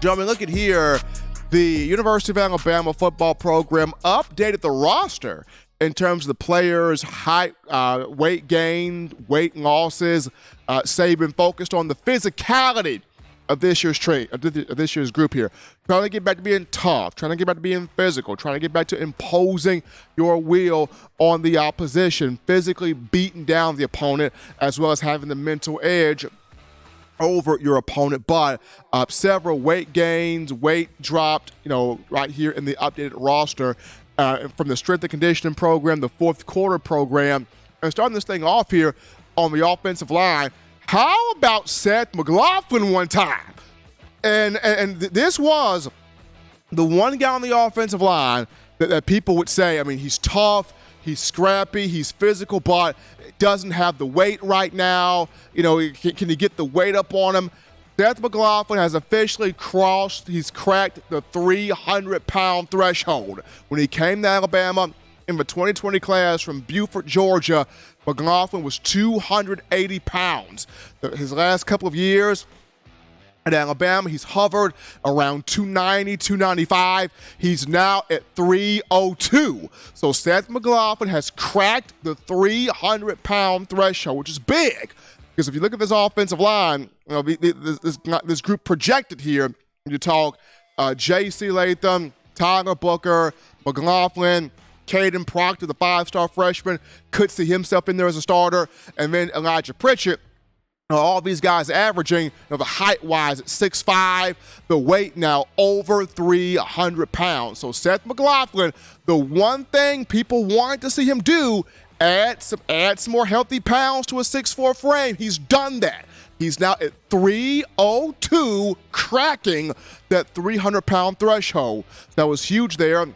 Gentlemen, look at here. The University of Alabama football program updated the roster in terms of the players' height, weight gain, weight losses. Saban focused on the physicality of this year's group here. Trying to get back to being tough, trying to get back to being physical, trying to get back to imposing your will on the opposition, physically beating down the opponent, as well as having the mental edge over your opponent. But several weight gains, weight dropped, right here in the updated roster from the strength and conditioning program, the fourth quarter program. And starting this thing off here on the offensive line, how about Seth McLaughlin one time? And this was the one guy on the offensive line that people would say, I mean, he's tough, he's scrappy, he's physical, but doesn't have the weight right now. Can you get the weight up on him? Seth McLaughlin has officially cracked the 300-pound threshold. When he came to Alabama in the 2020 class from Beaufort, Georgia, McLaughlin was 280 pounds. His last couple of years at Alabama, he's hovered around 290, 295. He's now at 302. So Seth McLaughlin has cracked the 300-pound threshold, which is big. Because if you look at this offensive line, this group projected here, you talk J.C. Latham, Tyler Booker, McLaughlin, Caden Proctor, the five-star freshman, could see himself in there as a starter, and then Elijah Pritchett. All these guys averaging, the height-wise at 6'5", the weight now over 300 pounds. So Seth McLaughlin, the one thing people wanted to see him do, add some more healthy pounds to a 6'4" frame. He's done that. He's now at 302, cracking that 300-pound threshold. That was huge there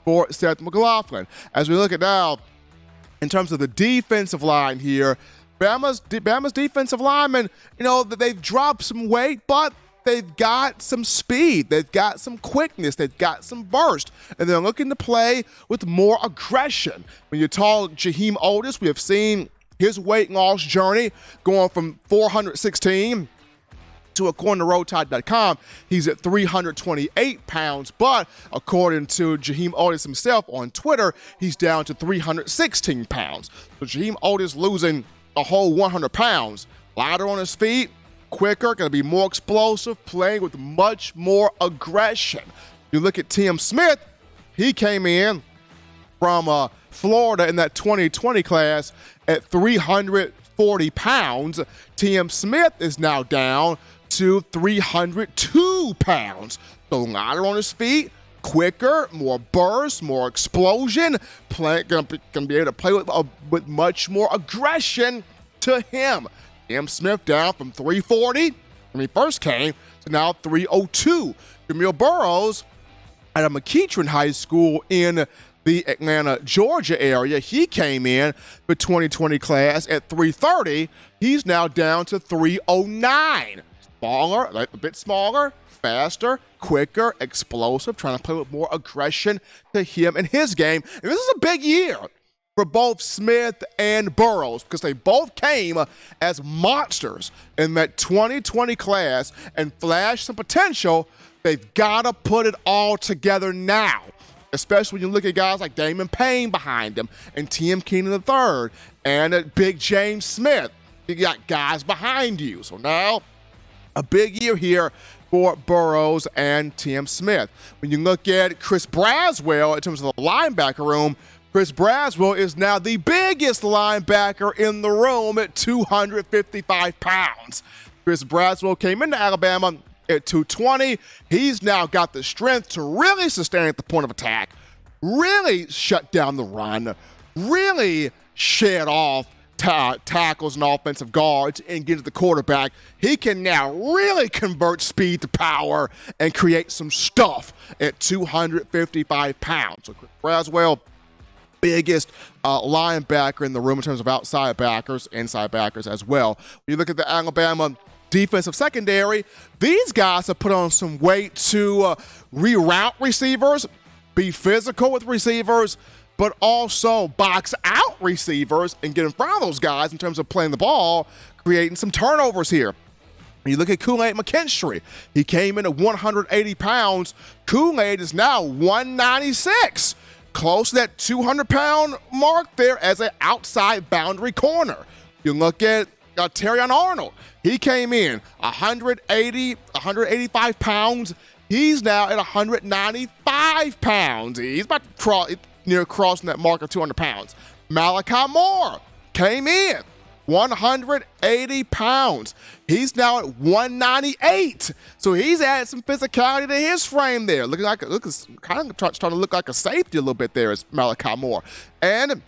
for Seth McLaughlin. As we look at now, in terms of the defensive line here, Bama's defensive linemen, they've dropped some weight, but they've got some speed. They've got some quickness. They've got some burst. And they're looking to play with more aggression. When you talk Jaheim Otis, we have seen his weight loss journey going from 416 to, according to RoadTide.com, he's at 328 pounds. But according to Jaheim Otis himself on Twitter, he's down to 316 pounds. So Jaheim Otis losing a whole 100 pounds. Lighter on his feet, quicker, going to be more explosive, playing with much more aggression. You look at Tim Smith, he came in from Florida in that 2020 class at 340 pounds. Tim Smith is now down to 302 pounds. So lighter on his feet, quicker, more burst, more explosion, gonna be able to play with much more aggression to him. Tim Smith down from 340 when he first came to now 302. Jamil Burroughs at a McEachern High School in the Atlanta, Georgia area, he came in the 2020 class at 330. He's now down to 309. Smaller, a bit smaller, faster, quicker, explosive, trying to play with more aggression to him in his game. And this is a big year for both Smith and Burroughs because they both came as monsters in that 2020 class and flashed some potential. They've got to put it all together now, especially when you look at guys like Damon Payne behind them and Tim Keenan III and Big James Smith. You got guys behind you. So now a big year here for Burroughs and Tim Smith. When you look at Chris Braswell in terms of the linebacker room, Chris Braswell is now the biggest linebacker in the room at 255 pounds. Chris Braswell came into Alabama at 220. He's now got the strength to really sustain at the point of attack, really shut down the run, really shed off tackles and offensive guards and get to the quarterback. He can now really convert speed to power and create some stuff at 255 pounds. So Chris Braswell, biggest linebacker in the room in terms of outside backers, inside backers as well. When you look at the Alabama defensive secondary, these guys have put on some weight to reroute receivers, be physical with receivers, but also box out receivers and get in front of those guys in terms of playing the ball, creating some turnovers here. You look at Kool-Aid McKinstry. He came in at 180 pounds. Kool-Aid is now 196. Close to that 200-pound mark there as an outside boundary corner. You look at Terrion Arnold. He came in 185 pounds. He's now at 195 pounds. He's about to crossing that mark of 200 pounds. Malachi Moore came in 180 pounds. He's now at 198. So he's added some physicality to his frame there. Kind of trying to look like a safety a little bit there as Malachi Moore. And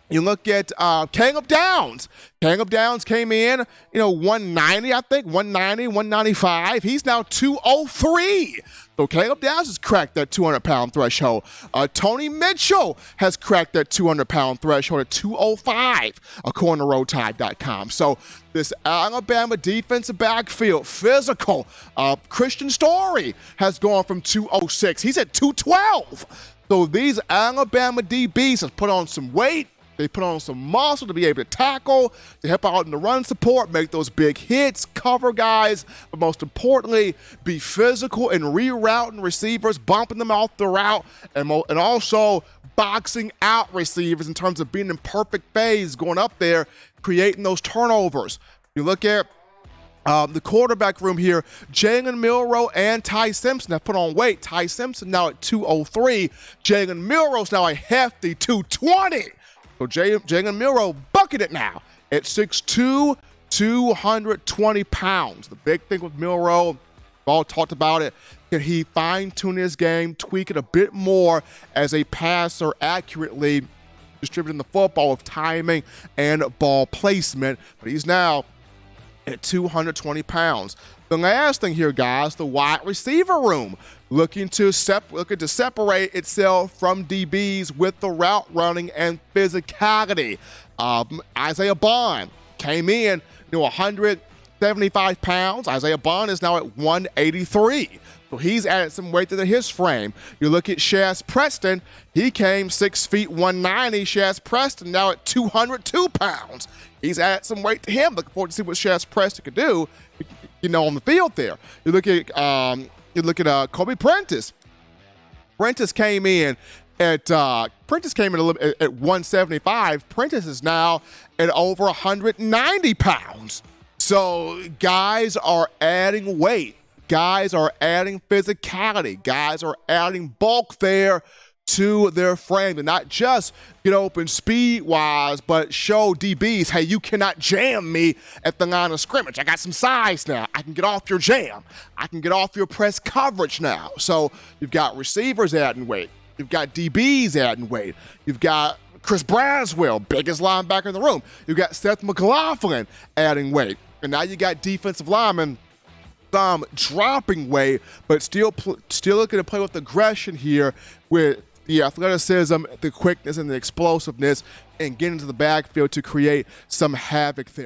you look at Caleb Downs. Caleb Downs came in, 190, I think, 190, 195. He's now 203. So Caleb Downs has cracked that 200-pound threshold. Tony Mitchell has cracked that 200-pound threshold at 205, according to RoadTide.com. So this Alabama defensive backfield, physical. Christian Story has gone from 206. He's at 212. So these Alabama DBs have put on some weight. They put on some muscle to be able to tackle, to help out in the run support, make those big hits, cover guys, but most importantly, be physical and rerouting receivers, bumping them off the route, and also boxing out receivers in terms of being in perfect phase, going up there, creating those turnovers. You look at the quarterback room here, Jalen Milroe and Ty Simpson have put on weight. Ty Simpson now at 203. Jalen Milroe's now a hefty 220. So Jalen Milroe bucketed now at 6'2", 220 pounds. The big thing with Milroe, we've all talked about it, can he fine-tune his game, tweak it a bit more as a passer, accurately distributing the football with timing and ball placement. But he's now at 220 pounds. The last thing here, guys, the wide receiver room looking to separate itself from DBs with the route running and physicality. Isaiah Bond came in 175 pounds. Isaiah Bond is now at 183. So he's added some weight to his frame. You look at Shaz Preston. He came 6 feet 190. Shaz Preston now at 202 pounds. He's added some weight to him. Looking forward to see what Shaz Preston could do, on the field there. You look at Kobe Prentice. Prentice came in at 175. Prentice is now at over 190 pounds. So guys are adding weight. Guys are adding physicality. Guys are adding bulk there to their frame, and not just get open speed-wise, but show DBs, hey, you cannot jam me at the line of scrimmage. I got some size now. I can get off your jam. I can get off your press coverage now. So you've got receivers adding weight. You've got DBs adding weight. You've got Chris Braswell, biggest linebacker in the room. You've got Seth McLaughlin adding weight. And now you got defensive linemen dropping weight, but still looking to play with aggression here with the athleticism, the quickness, and the explosiveness, and get into the backfield to create some havoc there.